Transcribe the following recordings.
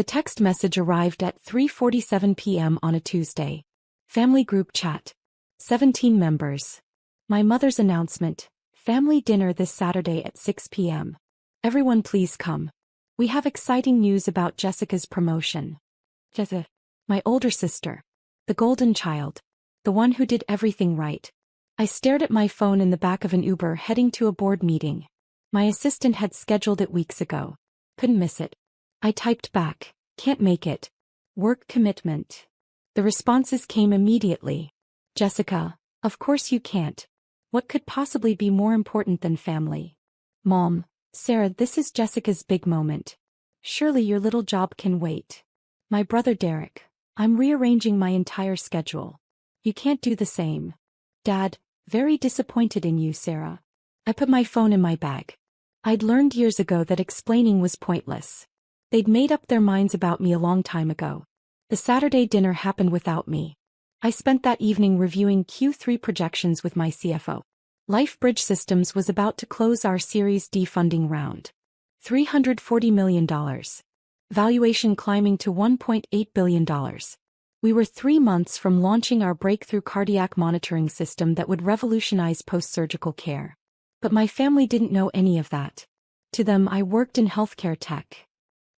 The text message arrived at 3:47 p.m. on a Tuesday. Family group chat. 17 members. My mother's announcement. Family dinner this Saturday at 6 p.m. Everyone please come. We have exciting news about Jessica's promotion. Jessica. My older sister. The golden child. The one who did everything right. I stared at my phone in the back of an Uber heading to a board meeting. My assistant had scheduled it weeks ago. Couldn't miss it. I typed back, can't make it. Work commitment. The responses came immediately. Jessica, of course you can't. What could possibly be more important than family? Mom, Sarah, this is Jessica's big moment. Surely your little job can wait. My brother Derek, I'm rearranging my entire schedule. You can't do the same. Dad, very disappointed in you, Sarah. I put my phone in my bag. I'd learned years ago that explaining was pointless. They'd made up their minds about me a long time ago. The Saturday dinner happened without me. I spent that evening reviewing Q3 projections with my CFO. LifeBridge Systems was about to close our Series D funding round. $340 million. Valuation climbing to $1.8 billion. We were 3 months from launching our breakthrough cardiac monitoring system that would revolutionize post-surgical care. But my family didn't know any of that. To them, I worked in healthcare tech.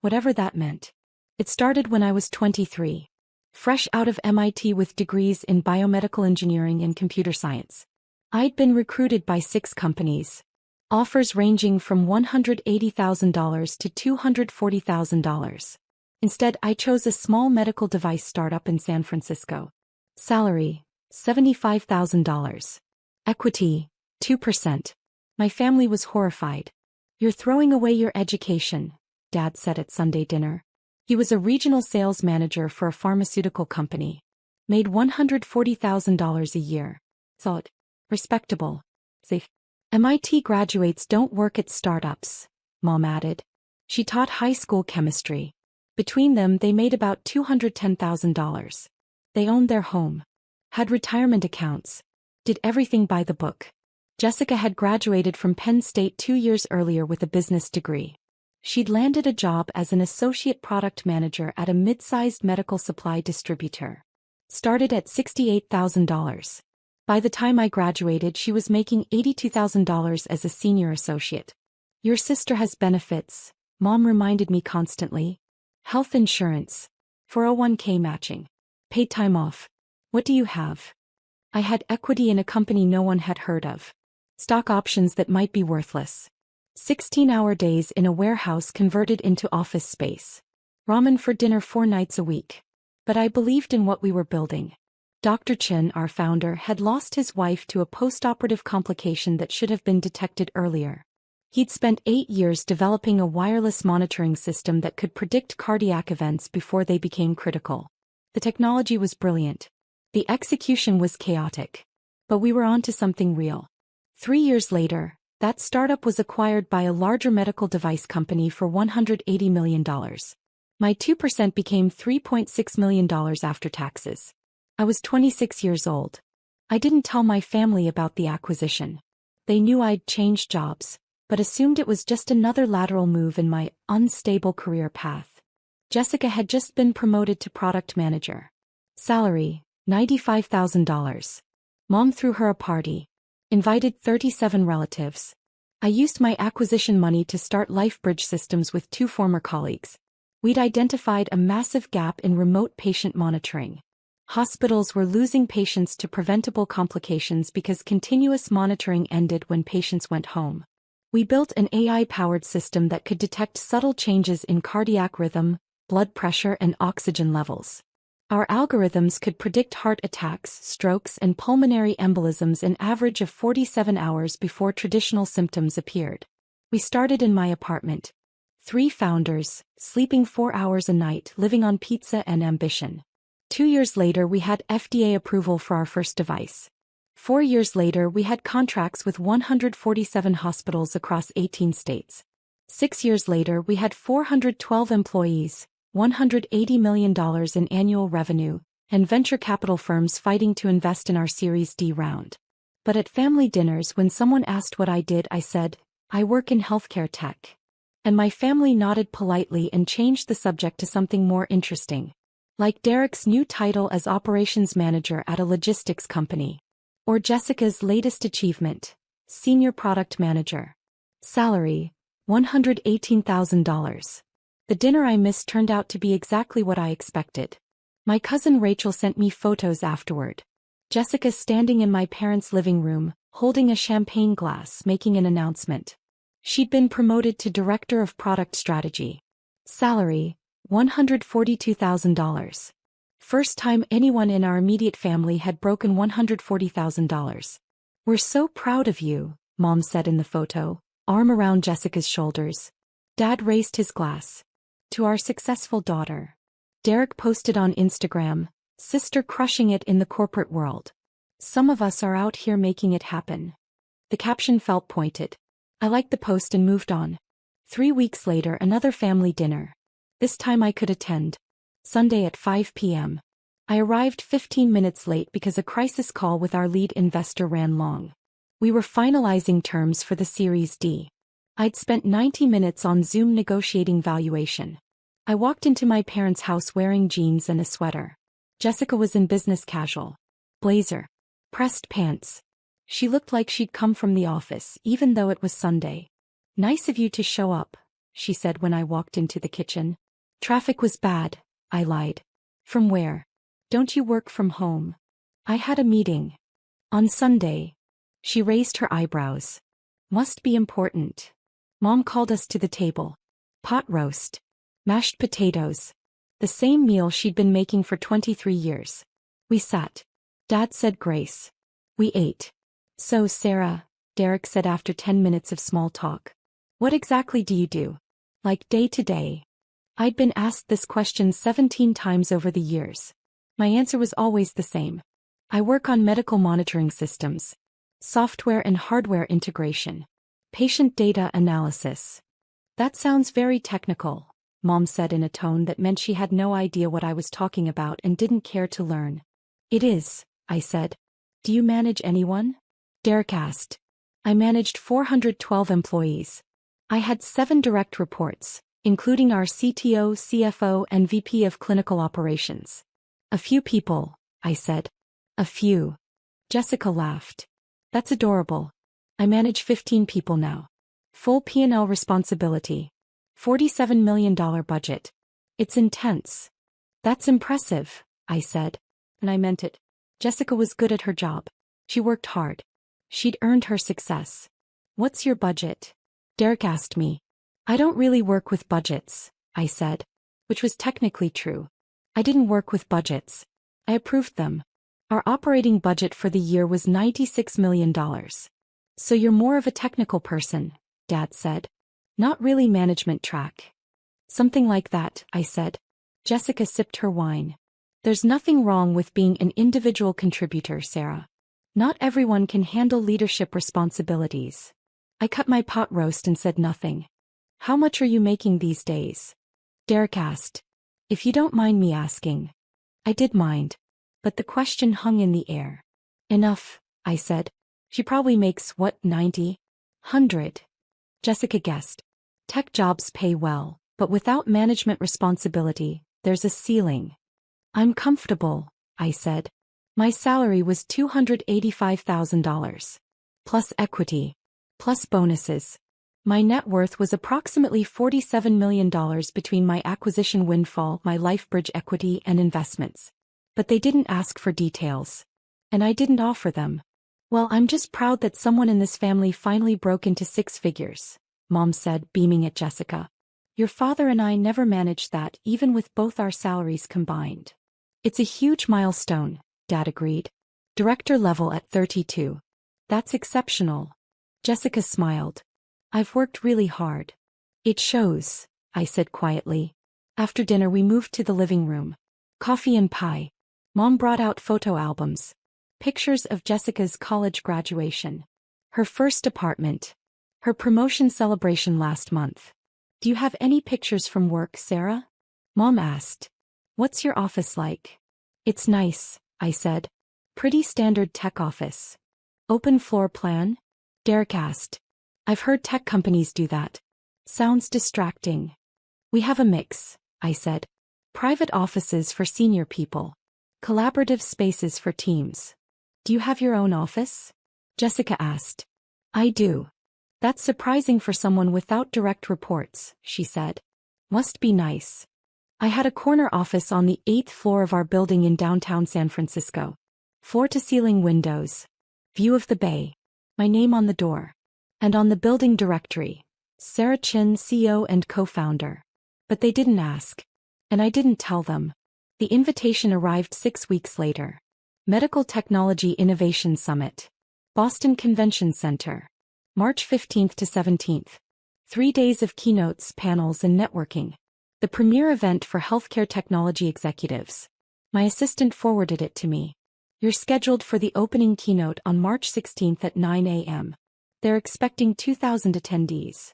Whatever that meant. It started when I was 23. Fresh out of MIT with degrees in biomedical engineering and computer science. I'd been recruited by 6 companies. Offers ranging from $180,000 to $240,000. Instead, I chose a small medical device startup in San Francisco. Salary, $75,000. Equity, 2%. My family was horrified. You're throwing away your education, Dad said at Sunday dinner. He was a regional sales manager for a pharmaceutical company. Made $140,000 a year. Thought, respectable. Safe. MIT graduates don't work at startups, Mom added. She taught high school chemistry. Between them they made about $210,000. They owned their home. Had retirement accounts. Did everything by the book. Jessica had graduated from Penn State 2 years earlier with a business degree. She'd landed a job as an associate product manager at a mid-sized medical supply distributor. Started at $68,000. By the time I graduated, she was making $82,000 as a senior associate. Your sister has benefits, Mom reminded me constantly. Health insurance. 401k matching. Paid time off. What do you have? I had equity in a company no one had heard of. Stock options that might be worthless. 16-hour days in a warehouse converted into office space. Ramen for dinner 4 nights a week. But I believed in what we were building. Dr. Chen, our founder, had lost his wife to a postoperative complication that should have been detected earlier. He'd spent 8 years developing a wireless monitoring system that could predict cardiac events before they became critical. The technology was brilliant. The execution was chaotic. But we were onto something real. 3 years later, that startup was acquired by a larger medical device company for $180 million. My 2% became $3.6 million after taxes. I was 26 years old. I didn't tell my family about the acquisition. They knew I'd changed jobs, but assumed it was just another lateral move in my unstable career path. Jessica had just been promoted to product manager. Salary, $95,000. Mom threw her a party. Invited 37 relatives. I used my acquisition money to start LifeBridge Systems with 2 former colleagues. We'd identified a massive gap in remote patient monitoring. Hospitals were losing patients to preventable complications because continuous monitoring ended when patients went home. We built an AI-powered system that could detect subtle changes in cardiac rhythm, blood pressure, and oxygen levels. Our algorithms could predict heart attacks, strokes, and pulmonary embolisms an average of 47 hours before traditional symptoms appeared. We started in my apartment. 3 founders, sleeping 4 hours a night, living on pizza and ambition. 2 years later we had FDA approval for our first device. 4 years later we had contracts with 147 hospitals across 18 states. 6 years later we had 412 employees, $180 million in annual revenue, and venture capital firms fighting to invest in our Series D round. But at family dinners when someone asked what I did, I said, I work in healthcare tech. And my family nodded politely and changed the subject to something more interesting. Like Derek's new title as operations manager at a logistics company. Or Jessica's latest achievement, senior product manager. Salary, $118,000. The dinner I missed turned out to be exactly what I expected. My cousin Rachel sent me photos afterward. Jessica standing in my parents' living room, holding a champagne glass, making an announcement. She'd been promoted to Director of Product Strategy. Salary, $142,000. First time anyone in our immediate family had broken $140,000. We're so proud of you, Mom said in the photo, arm around Jessica's shoulders. Dad raised his glass. To our successful daughter. Derek posted on Instagram, sister crushing it in the corporate world. Some of us are out here making it happen. The caption felt pointed. I liked the post and moved on. 3 weeks later, another family dinner. This time I could attend. Sunday at 5 p.m. I arrived 15 minutes late because a crisis call with our lead investor ran long. We were finalizing terms for the Series D. I'd spent 90 minutes on Zoom negotiating valuation. I walked into my parents' house wearing jeans and a sweater. Jessica was in business casual. Blazer. Pressed pants. She looked like she'd come from the office, even though it was Sunday. Nice of you to show up, she said when I walked into the kitchen. Traffic was bad, I lied. From where? Don't you work from home? I had a meeting. On Sunday. She raised her eyebrows. Must be important. Mom called us to the table. Pot roast. Mashed potatoes. The same meal she'd been making for 23 years. We sat. Dad said grace. We ate. So, Sarah, Derek said after 10 minutes of small talk. What exactly do you do? Like day to day? I'd been asked this question 17 times over the years. My answer was always the same. I work on medical monitoring systems. Software and hardware integration. Patient data analysis. That sounds very technical, Mom said in a tone that meant she had no idea what I was talking about and didn't care to learn. It is, I said. Do you manage anyone? Derek asked. I managed 412 employees. I had 7 direct reports, including our CTO, CFO, and VP of Clinical Operations. A few people, I said. A few. Jessica laughed. That's adorable. I manage 15 people now. Full P&L responsibility. $47 million budget. It's intense. That's impressive, I said. And I meant it. Jessica was good at her job. She worked hard. She'd earned her success. What's your budget? Derek asked me. I don't really work with budgets, I said. Which was technically true. I didn't work with budgets. I approved them. Our operating budget for the year was $96 million. So you're more of a technical person, Dad said. Not really management track. Something like that, I said. Jessica sipped her wine. There's nothing wrong with being an individual contributor, Sarah. Not everyone can handle leadership responsibilities. I cut my pot roast and said nothing. How much are you making these days? Derek asked. If you don't mind me asking. I did mind. But the question hung in the air. Enough, I said. She probably makes, what, 90? 100. Jessica guessed. Tech jobs pay well, but without management responsibility, there's a ceiling. I'm comfortable, I said. My salary was $285,000. Plus equity. Plus bonuses. My net worth was approximately $47 million between my acquisition windfall, my LifeBridge equity, and investments. But they didn't ask for details. And I didn't offer them. Well, I'm just proud that someone in this family finally broke into 6 figures, Mom said, beaming at Jessica. Your father and I never managed that, even with both our salaries combined. It's a huge milestone, Dad agreed. Director level at 32. That's exceptional. Jessica smiled. I've worked really hard. It shows, I said quietly. After dinner we moved to the living room. Coffee and pie. Mom brought out photo albums. Pictures of Jessica's college graduation. Her first apartment. Her promotion celebration last month. Do you have any pictures from work, Sarah? Mom asked. What's your office like? It's nice, I said. Pretty standard tech office. Open floor plan? Derek asked. I've heard tech companies do that. Sounds distracting. We have a mix, I said. Private offices for senior people. Collaborative spaces for teams. Do you have your own office? Jessica asked. I do. That's surprising for someone without direct reports, she said. Must be nice. I had a corner office on the 8th floor of our building in downtown San Francisco. Floor-to-ceiling windows. View of the bay. My name on the door. And on the building directory, Sarah Chin, CEO and co-founder. But they didn't ask. And I didn't tell them. The invitation arrived 6 weeks later. Medical Technology Innovation Summit. Boston Convention Center. March 15th to 17th. 3 days of keynotes, panels and networking. The premier event for healthcare technology executives. My assistant forwarded it to me. You're scheduled for the opening keynote on March 16th at 9 a.m. They're expecting 2,000 attendees.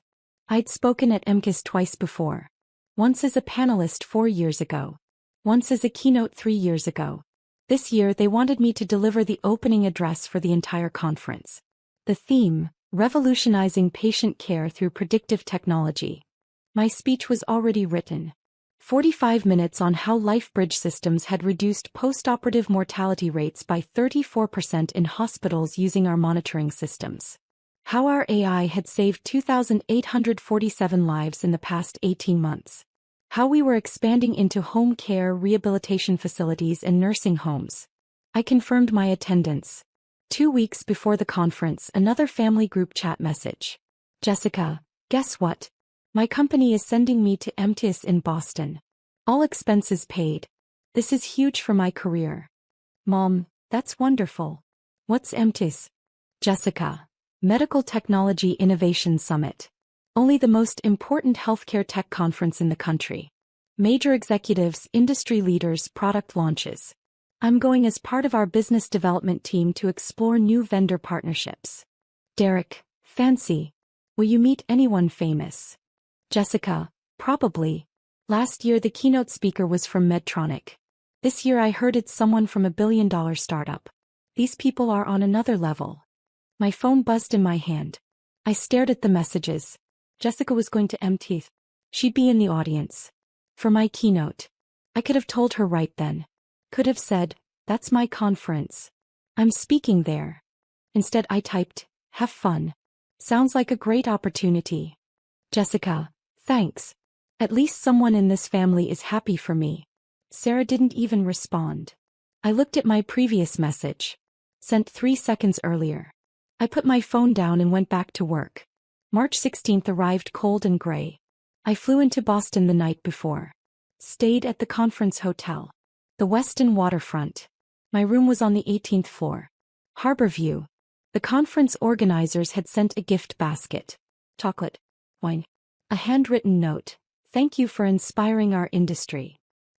I'd spoken at MCAS twice before. Once as a panelist 4 years ago. Once as a keynote 3 years ago. This year they wanted me to deliver the opening address for the entire conference. The theme, Revolutionizing Patient Care Through Predictive Technology. My speech was already written. 45 minutes on how LifeBridge systems had reduced postoperative mortality rates by 34% in hospitals using our monitoring systems. How our AI had saved 2,847 lives in the past 18 months. How we were expanding into home care, rehabilitation facilities and nursing homes. I confirmed my attendance. 2 weeks before the conference, another family group chat message. Jessica, guess what? My company is sending me to MTIS in Boston. All expenses paid. This is huge for my career. Mom, that's wonderful. What's MTIS? Jessica, Medical Technology Innovation Summit. Only the most important healthcare tech conference in the country. Major executives, industry leaders, product launches. I'm going as part of our business development team to explore new vendor partnerships. Derek, fancy. Will you meet anyone famous? Jessica, probably. Last year the keynote speaker was from Medtronic. This year I heard it's someone from a billion-dollar startup. These people are on another level. My phone buzzed in my hand. I stared at the messages. Jessica was going to MTIS. She'd be in the audience. For my keynote. I could have told her right then. Could have said, that's my conference. I'm speaking there. Instead I typed, have fun. Sounds like a great opportunity. Jessica, thanks. At least someone in this family is happy for me. Sarah didn't even respond. I looked at my previous message. Sent 3 seconds earlier. I put my phone down and went back to work. March 16th arrived cold and gray. I flew into Boston the night before. Stayed at the conference hotel. The Westin waterfront. My room was on the 18th floor. Harbor View. The conference organizers had sent a gift basket. Chocolate. Wine. A handwritten note. Thank you for inspiring our industry.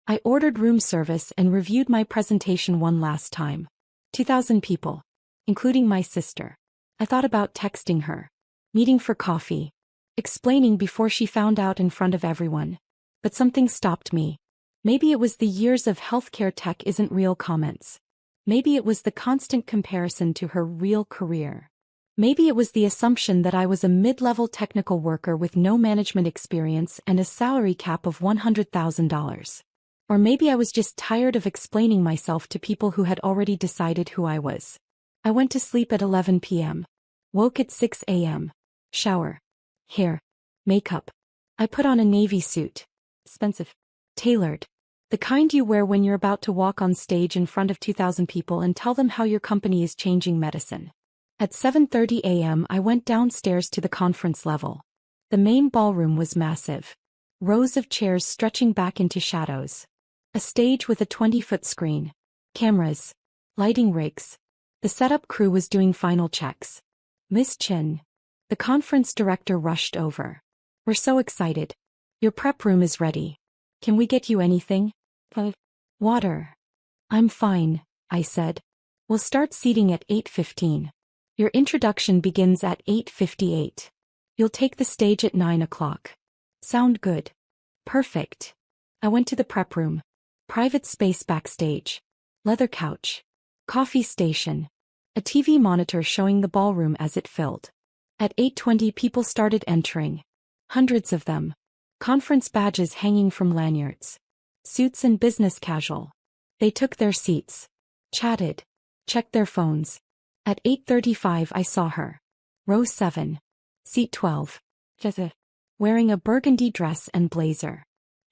I ordered room service and reviewed my presentation one last time. 2,000 people. Including my sister. I thought about texting her. Meeting for coffee. Explaining before she found out in front of everyone. But something stopped me. Maybe it was the years of healthcare tech isn't real comments. Maybe it was the constant comparison to her real career. Maybe it was the assumption that I was a mid-level technical worker with no management experience and a salary cap of $100,000. Or maybe I was just tired of explaining myself to people who had already decided who I was. I went to sleep at 11 p.m. Woke at 6 a.m. Shower. Hair. Makeup. I put on a navy suit. Expensive. Tailored. The kind you wear when you're about to walk on stage in front of 2,000 people and tell them how your company is changing medicine. At 7:30 a.m. I went downstairs to the conference level. The main ballroom was massive. Rows of chairs stretching back into shadows. A stage with a 20-foot screen. Cameras. Lighting rigs. The setup crew was doing final checks. Miss Chin. The conference director rushed over. We're so excited. Your prep room is ready. Can we get you anything? Water. I'm fine, I said. We'll start seating at 8:15. Your introduction begins at 8:58. You'll take the stage at 9 o'clock. Sound good? Perfect. I went to the prep room. Private space backstage. Leather couch. Coffee station. A TV monitor showing the ballroom as it filled. At 8:20 people started entering. Hundreds of them. Conference badges hanging from lanyards. Suits and business casual. They took their seats. Chatted. Checked their phones. At 8:35 I saw her. Row 7. Seat 12. Jessica. Wearing a burgundy dress and blazer.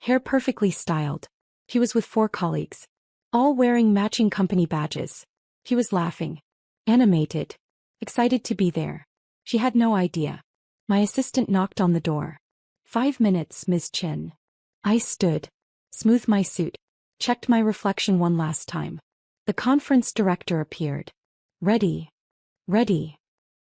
Hair perfectly styled. He was with 4 colleagues. All wearing matching company badges. He was laughing. Animated. Excited to be there. She had no idea. My assistant knocked on the door. 5 minutes, Ms. Chin. I stood. Smoothed my suit. Checked my reflection one last time. The conference director appeared. Ready. Ready.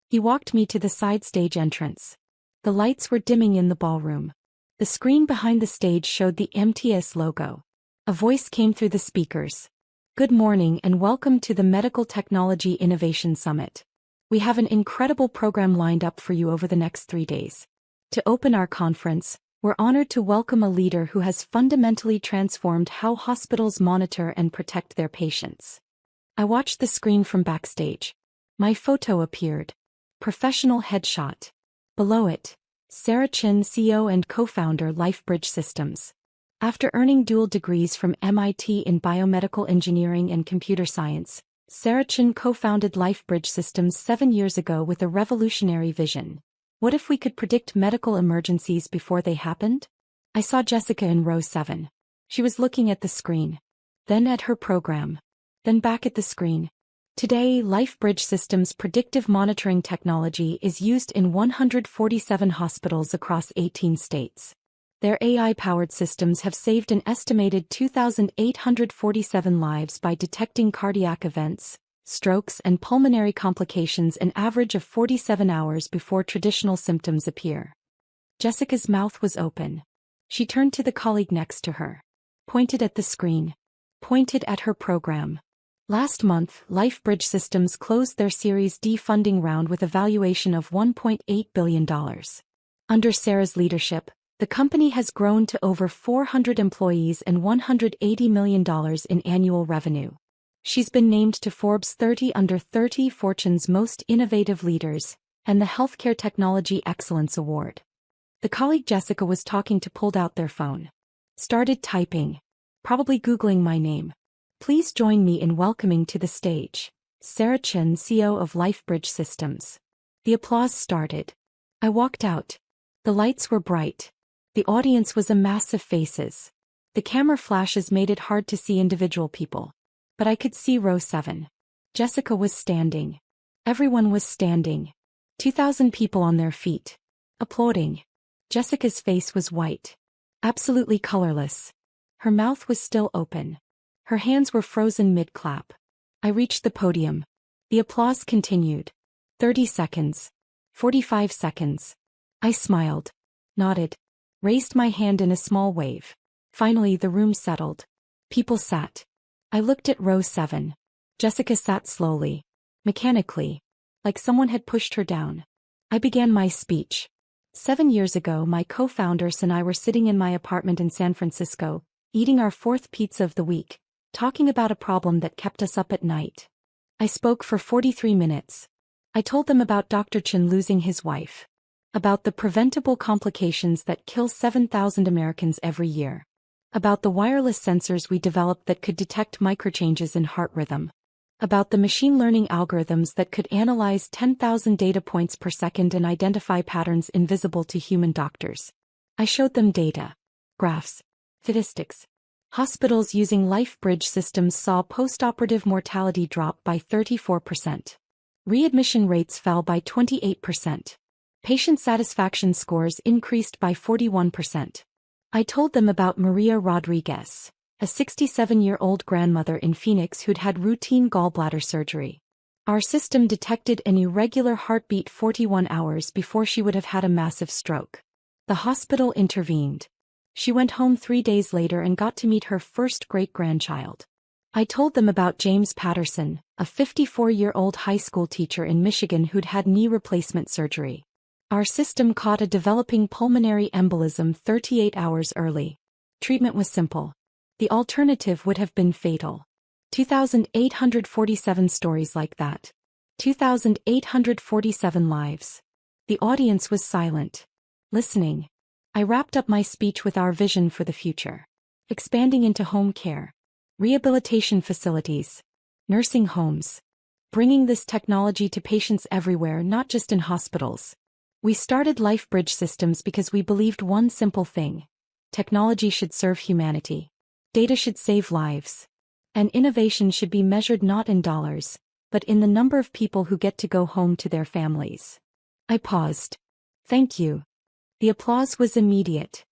He walked me to the side stage entrance. The lights were dimming in the ballroom. The screen behind the stage showed the MTS logo. A voice came through the speakers. Good morning and welcome to the Medical Technology Innovation Summit. We have an incredible program lined up for you over the next 3 days. To open our conference, we're honored to welcome a leader who has fundamentally transformed how hospitals monitor and protect their patients. I watched the screen from backstage. My photo appeared. Professional headshot. Below it, Sarah Chin, CEO and co-founder LifeBridge Systems. After earning dual degrees from MIT in biomedical engineering and computer science, Sarah Chin co-founded LifeBridge Systems 7 years ago with a revolutionary vision. What if we could predict medical emergencies before they happened? I saw Jessica in row 7. She was looking at the screen. Then at her program. Then back at the screen. Today, LifeBridge Systems' predictive monitoring technology is used in 147 hospitals across 18 states. Their AI-powered systems have saved an estimated 2,847 lives by detecting cardiac events, strokes and pulmonary complications an average of 47 hours before traditional symptoms appear. Jessica's mouth was open. She turned to the colleague next to her. Pointed at the screen. Pointed at her program. Last month, LifeBridge Systems closed their Series D funding round with a valuation of $1.8 billion. Under Sarah's leadership, the company has grown to over 400 employees and $180 million in annual revenue. She's been named to Forbes 30 Under 30 Fortune's Most Innovative Leaders and the Healthcare Technology Excellence Award. The colleague Jessica was talking to pulled out their phone. Started typing. Probably Googling my name. Please join me in welcoming to the stage Sarah Chin, CEO of LifeBridge Systems. The applause started. I walked out. The lights were bright. The audience was a mass of faces. The camera flashes made it hard to see individual people. But I could see row 7. Jessica was standing. Everyone was standing. 2,000 people on their feet. Applauding. Jessica's face was white. Absolutely colorless. Her mouth was still open. Her hands were frozen mid-clap. I reached the podium. The applause continued. 30 seconds. 45 seconds. I smiled. Nodded. Raised my hand in a small wave. Finally the room settled. People sat. I looked at row 7. Jessica sat slowly. Mechanically. Like someone had pushed her down. I began my speech. 7 years ago my co-founders and I were sitting in my apartment in San Francisco, eating our 4th pizza of the week, talking about a problem that kept us up at night. I spoke for 43 minutes. I told them about Dr. Chin losing his wife. About the preventable complications that kill 7,000 Americans every year. About the wireless sensors we developed that could detect microchanges in heart rhythm. About the machine learning algorithms that could analyze 10,000 data points per second and identify patterns invisible to human doctors. I showed them data. Graphs. Statistics. Hospitals using LifeBridge Systems saw postoperative mortality drop by 34%. Readmission rates fell by 28%. Patient satisfaction scores increased by 41%. I told them about Maria Rodriguez, a 67-year-old grandmother in Phoenix who'd had routine gallbladder surgery. Our system detected an irregular heartbeat 41 hours before she would have had a massive stroke. The hospital intervened. She went home 3 days later and got to meet her first great-grandchild. I told them about James Patterson, a 54-year-old high school teacher in Michigan who'd had knee replacement surgery. Our system caught a developing pulmonary embolism 38 hours early. Treatment was simple. The alternative would have been fatal. 2,847 stories like that. 2,847 lives. The audience was silent. Listening. I wrapped up my speech with our vision for the future. Expanding into home care, rehabilitation facilities, nursing homes. Bringing this technology to patients everywhere, not just in hospitals. We started LifeBridge Systems because we believed one simple thing. Technology should serve humanity. Data should save lives. And innovation should be measured not in dollars, but in the number of people who get to go home to their families. I paused. Thank you. The applause was immediate.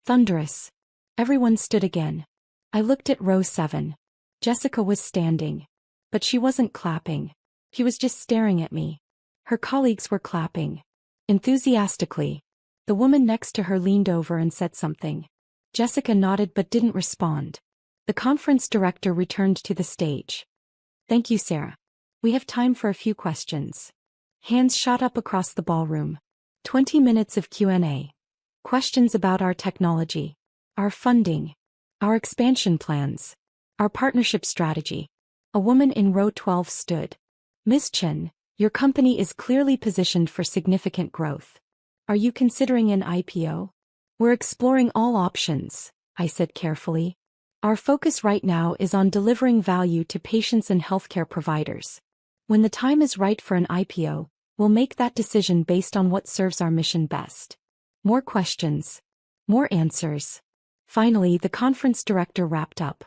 Thunderous. Everyone stood again. I looked at row 7. Jessica was standing. But she wasn't clapping. She was just staring at me. Her colleagues were clapping. Enthusiastically. The woman next to her leaned over and said something. Jessica nodded but didn't respond. The conference director returned to the stage. Thank you, Sarah. We have time for a few questions. Hands shot up across the ballroom. 20 minutes of Q&A. Questions about our technology, our funding, our expansion plans, our partnership strategy. A woman in row 12 stood. Ms. Chen, your company is clearly positioned for significant growth. Are you considering an IPO? We're exploring all options, I said carefully. Our focus right now is on delivering value to patients and healthcare providers. When the time is right for an IPO, we'll make that decision based on what serves our mission best. More questions. More answers. Finally, the conference director wrapped up.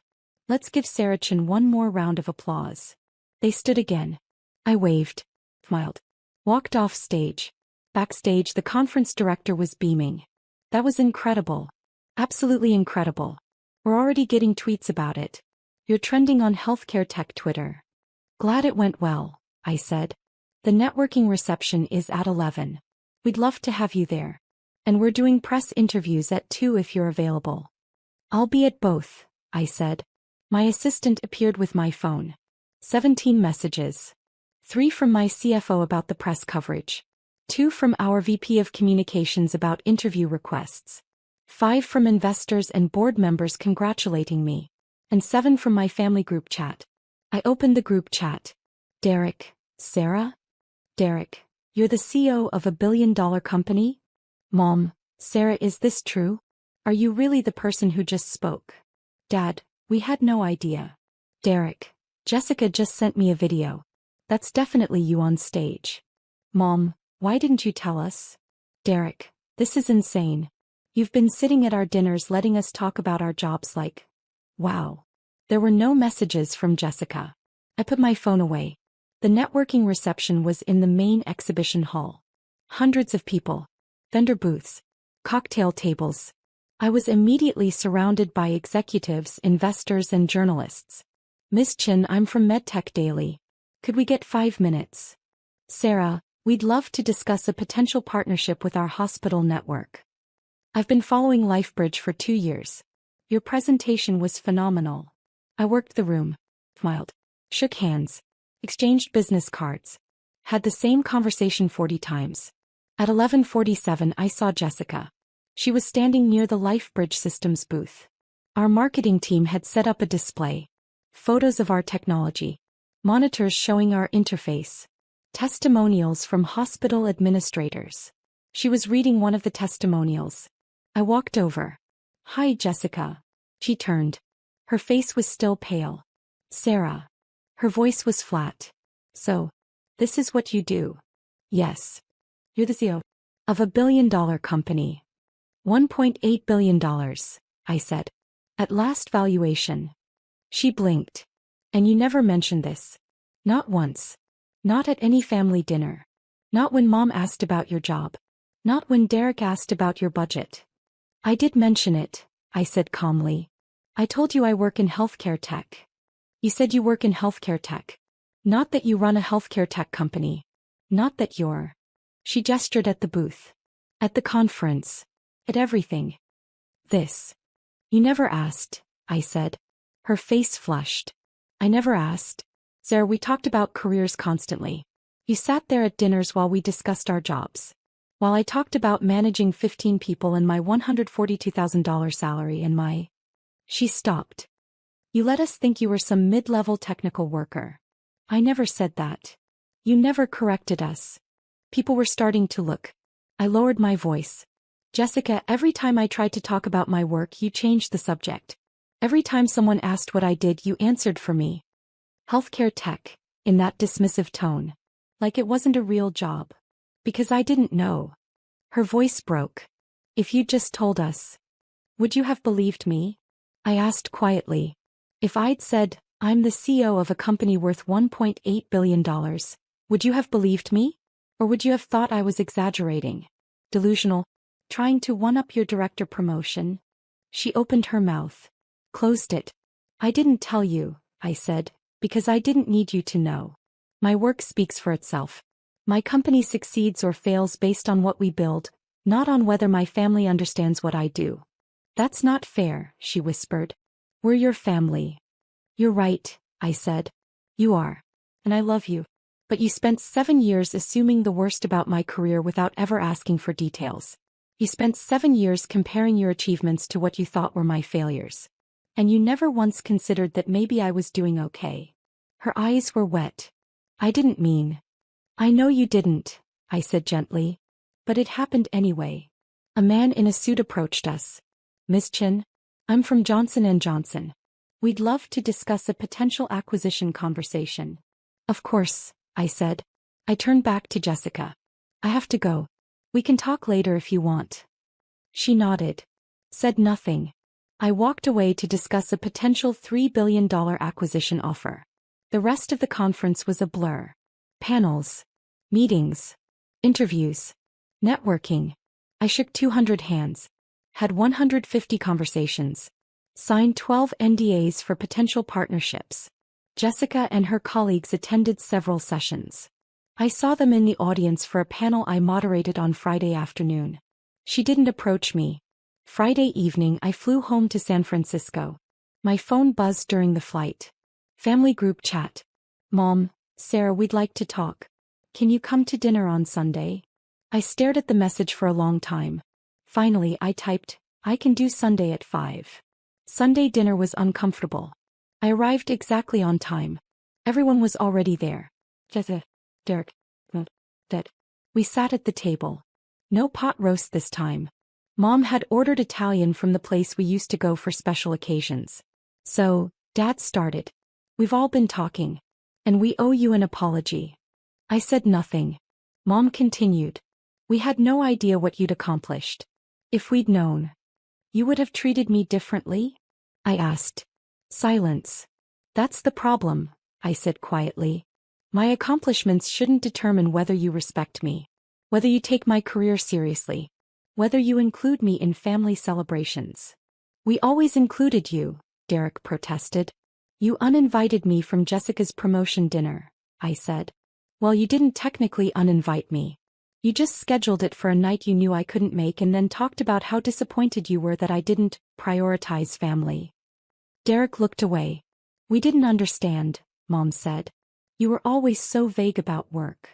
Let's give Sarah Chen one more round of applause. They stood again. I waved, smiled, walked off stage. Backstage, the conference director was beaming. That was incredible. Absolutely incredible. We're already getting tweets about it. You're trending on healthcare tech Twitter. Glad it went well, I said. The networking reception is at 11. We'd love to have you there. And we're doing press interviews at 2 if you're available. I'll be at both, I said. My assistant appeared with my phone. 17 messages. 3 from my CFO about the press coverage. 2 from our VP of Communications about interview requests. 5 from investors and board members congratulating me. And 7 from my family group chat. I opened the group chat. Derek, Sarah? Derek, you're the CEO of a billion-dollar company? Mom, Sarah, is this true? Are you really the person who just spoke? Dad, we had no idea. Derek, Jessica just sent me a video. That's definitely you on stage. Mom, why didn't you tell us? Derek, this is insane. You've been sitting at our dinners letting us talk about our jobs like... Wow. There were no messages from Jessica. I put my phone away. The networking reception was in the main exhibition hall. Hundreds of people. Vendor booths. Cocktail tables. I was immediately surrounded by executives, investors, and journalists. Ms. Chen, I'm from MedTech Daily. Could we get 5 minutes? Sarah, we'd love to discuss a potential partnership with our hospital network. I've been following LifeBridge for 2 years. Your presentation was phenomenal. I worked the room, smiled, shook hands, exchanged business cards, had the same conversation 40 times. At 11:47 I saw Jessica. She was standing near the LifeBridge Systems booth. Our marketing team had set up a display. Photos of our technology. Monitors showing our interface. Testimonials from hospital administrators. She was reading one of the testimonials. I walked over. Hi, Jessica. She turned. Her face was still pale. Sarah. Her voice was flat. So, this is what you do? Yes. You're the CEO of a billion-dollar company. $1.8 billion, I said. At last valuation. She blinked. And you never mentioned this. Not once. Not at any family dinner. Not when Mom asked about your job. Not when Derek asked about your budget. I did mention it, I said calmly. I told you I work in healthcare tech. You said you work in healthcare tech. Not that you run a healthcare tech company. Not that you're... She gestured at the booth. At the conference. At everything. This. You never asked, I said. Her face flushed. I never asked. Sarah, we talked about careers constantly. You sat there at dinners while we discussed our jobs. While I talked about managing 15 people and my $142,000 salary and my... She stopped. You let us think you were some mid-level technical worker. I never said that. You never corrected us. People were starting to look. I lowered my voice. Jessica, every time I tried to talk about my work, you changed the subject. Every time someone asked what I did, you answered for me. Healthcare tech, in that dismissive tone. Like it wasn't a real job. Because I didn't know. Her voice broke. If you'd just told us. Would you have believed me? I asked quietly. If I'd said, I'm the CEO of a company worth $1.8 billion, would you have believed me? Or would you have thought I was exaggerating? Delusional? Trying to one-up your director promotion? She opened her mouth. Closed it. I didn't tell you, I said, because I didn't need you to know. My work speaks for itself. My company succeeds or fails based on what we build, not on whether my family understands what I do. That's not fair, she whispered. We're your family. You're right, I said. You are. And I love you. But you spent 7 years assuming the worst about my career without ever asking for details. You spent 7 years comparing your achievements to what you thought were my failures. And you never once considered that maybe I was doing okay. Her eyes were wet. I didn't mean. I know you didn't, I said gently. But it happened anyway. A man in a suit approached us. Ms. Chin, I'm from Johnson & Johnson. We'd love to discuss a potential acquisition conversation. Of course, I said. I turned back to Jessica. I have to go. We can talk later if you want. She nodded. Said nothing. I walked away to discuss a potential $3 billion acquisition offer. The rest of the conference was a blur. Panels. Meetings. Interviews. Networking. I shook 200 hands. Had 150 conversations. Signed 12 NDAs for potential partnerships. Jessica and her colleagues attended several sessions. I saw them in the audience for a panel I moderated on Friday afternoon. She didn't approach me. Friday evening I flew home to San Francisco. My phone buzzed during the flight. Family group chat. Mom, Sarah, we'd like to talk. Can you come to dinner on Sunday? I stared at the message for a long time. Finally I typed, I can do Sunday at 5. Sunday dinner was uncomfortable. I arrived exactly on time. Everyone was already there. Jessica, Derek, Dad. We sat at the table. No pot roast this time. Mom had ordered Italian from the place we used to go for special occasions. So, Dad started. We've all been talking. And we owe you an apology. I said nothing. Mom continued. We had no idea what you'd accomplished. If we'd known. You would have treated me differently? I asked. Silence. That's the problem, I said quietly. My accomplishments shouldn't determine whether you respect me. Whether you take my career seriously. Whether you include me in family celebrations. We always included you, Derek protested. You uninvited me from Jessica's promotion dinner, I said. Well, you didn't technically uninvite me. You just scheduled it for a night you knew I couldn't make and then talked about how disappointed you were that I didn't prioritize family. Derek looked away. We didn't understand, Mom said. You were always so vague about work.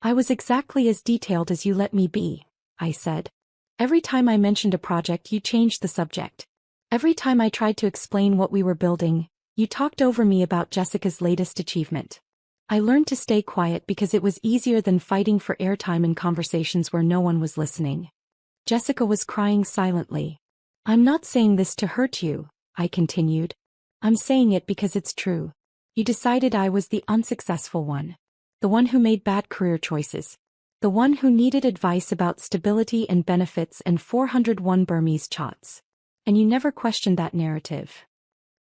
I was exactly as detailed as you let me be, I said. Every time I mentioned a project, you changed the subject. Every time I tried to explain what we were building, you talked over me about Jessica's latest achievement. I learned to stay quiet because it was easier than fighting for airtime in conversations where no one was listening. Jessica was crying silently. I'm not saying this to hurt you, I continued. I'm saying it because it's true. You decided I was the unsuccessful one. The one who made bad career choices. The one who needed advice about stability and benefits and 401 Burmese chots. And you never questioned that narrative.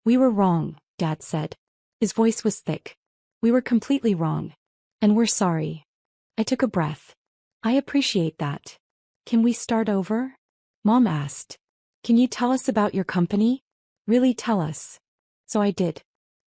We were wrong, Dad said. His voice was thick. We were completely wrong. And we're sorry. I took a breath. I appreciate that. Can we start over? Mom asked. Can you tell us about your company? Really tell us. So I did.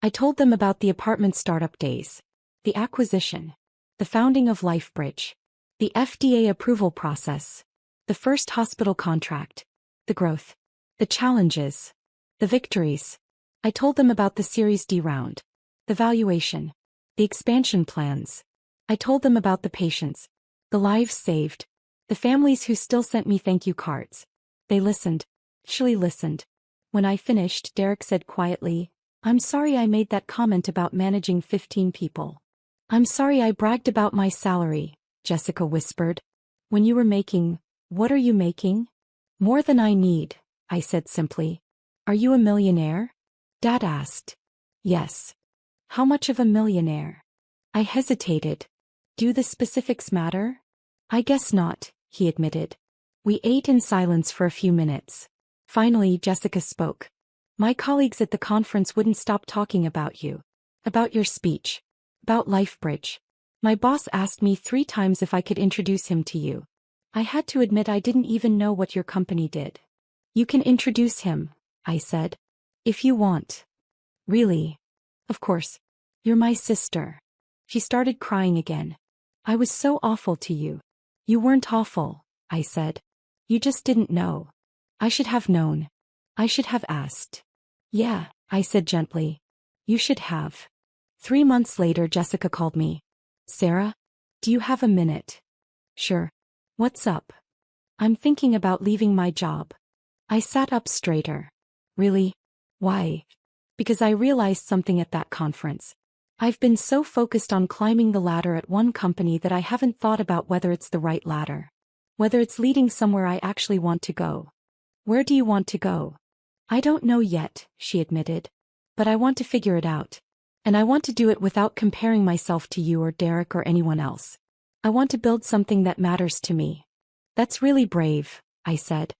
I told them about the apartment startup days. The acquisition. The founding of LifeBridge. The FDA approval process. The first hospital contract. The growth. The challenges. The victories. I told them about the Series D round. The valuation. The expansion plans. I told them about the patients. The lives saved. The families who still sent me thank you cards. They listened. Actually listened. When I finished, Derek said quietly, I'm sorry I made that comment about managing 15 people. I'm sorry I bragged about my salary, Jessica whispered. When you were making, what are you making? More than I need, I said simply. Are you a millionaire? Dad asked. Yes. How much of a millionaire? I hesitated. Do the specifics matter? I guess not, he admitted. We ate in silence for a few minutes. Finally, Jessica spoke. My colleagues at the conference wouldn't stop talking about you. About your speech. About LifeBridge. My boss asked me 3 times if I could introduce him to you. I had to admit I didn't even know what your company did. You can introduce him, I said. If you want. Really? Of course. You're my sister. She started crying again. I was so awful to you. You weren't awful, I said. You just didn't know. I should have known. I should have asked. Yeah, I said gently. You should have. 3 months later, Jessica called me. Sarah? Do you have a minute? Sure. What's up? I'm thinking about leaving my job. I sat up straighter. Really? Why? Because I realized something at that conference. I've been so focused on climbing the ladder at one company that I haven't thought about whether it's the right ladder. Whether it's leading somewhere I actually want to go. Where do you want to go? I don't know yet, she admitted. But I want to figure it out. And I want to do it without comparing myself to you or Derek or anyone else. I want to build something that matters to me. That's really brave, I said.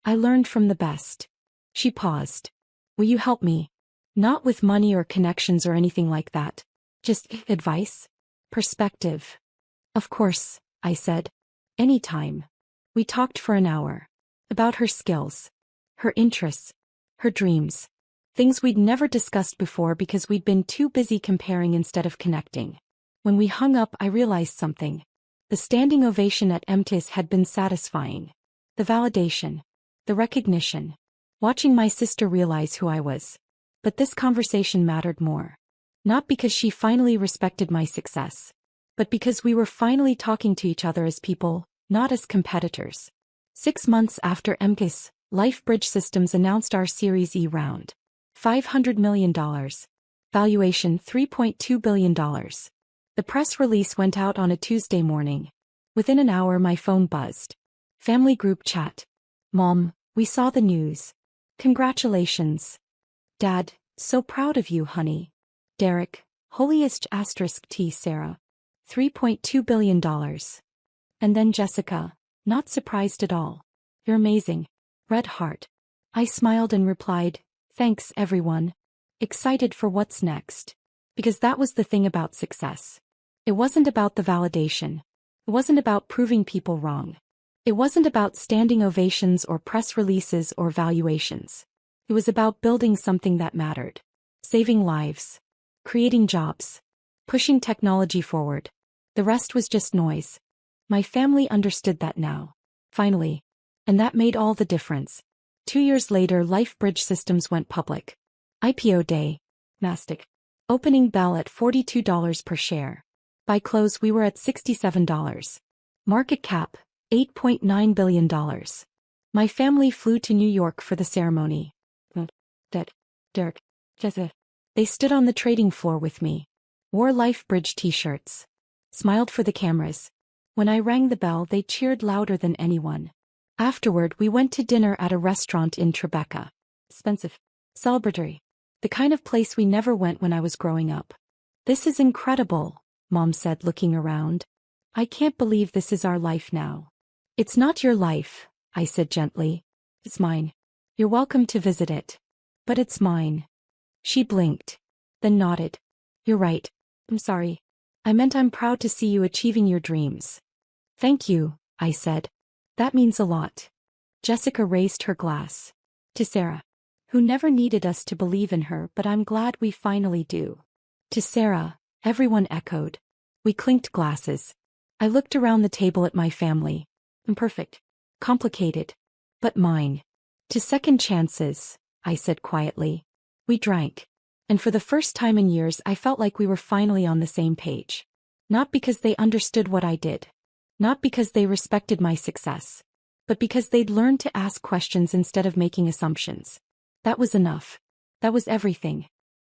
I learned from the best. She paused. Will you help me? Not with money or connections or anything like that. Just advice? Perspective. Of course, I said. Anytime. We talked for an hour. About her skills. Her interests. Her dreams. Things we'd never discussed before because we'd been too busy comparing instead of connecting. When we hung up, I realized something. The standing ovation at MTIS had been satisfying. The validation. The recognition. Watching my sister realize who I was. But this conversation mattered more. Not because she finally respected my success. But because we were finally talking to each other as people, not as competitors. 6 months after MTIS, LifeBridge Systems announced our Series E round. $500 million. Valuation $3.2 billion. The press release went out on a Tuesday morning. Within an hour my phone buzzed. Family group chat. Mom, we saw the news. Congratulations. Dad, so proud of you, honey. Derek, holiest asterisk T Sarah. $3.2 billion. And then Jessica, not surprised at all. You're amazing. Red heart. I smiled and replied, thanks everyone. Excited for what's next. Because that was the thing about success. It wasn't about the validation. It wasn't about proving people wrong. It wasn't about standing ovations or press releases or valuations. It was about building something that mattered. Saving lives. Creating jobs. Pushing technology forward. The rest was just noise. My family understood that now. Finally. And that made all the difference. 2 years later, LifeBridge Systems went public. IPO day. Nasdaq. Opening bell at $42 per share. By close we were at $67. Market cap, $8.9 billion. My family flew to New York for the ceremony. Derek, Jessica. They stood on the trading floor with me. Wore LifeBridge t-shirts. Smiled for the cameras. When I rang the bell, they cheered louder than anyone. Afterward, we went to dinner at a restaurant in Tribeca. Expensive. Celebratory. The kind of place we never went when I was growing up. This is incredible, Mom said, looking around. I can't believe this is our life now. It's not your life, I said gently. It's mine. You're welcome to visit it. But it's mine. She blinked. Then nodded. You're right. I'm sorry. I meant I'm proud to see you achieving your dreams. Thank you, I said. That means a lot. Jessica raised her glass. To Sarah, who never needed us to believe in her, but I'm glad we finally do. To Sarah, everyone echoed. We clinked glasses. I looked around the table at my family. Imperfect. Complicated. But mine. To second chances, I said quietly. We drank. And for the first time in years I felt like we were finally on the same page. Not because they understood what I did. Not because they respected my success. But because they'd learned to ask questions instead of making assumptions. That was enough. That was everything.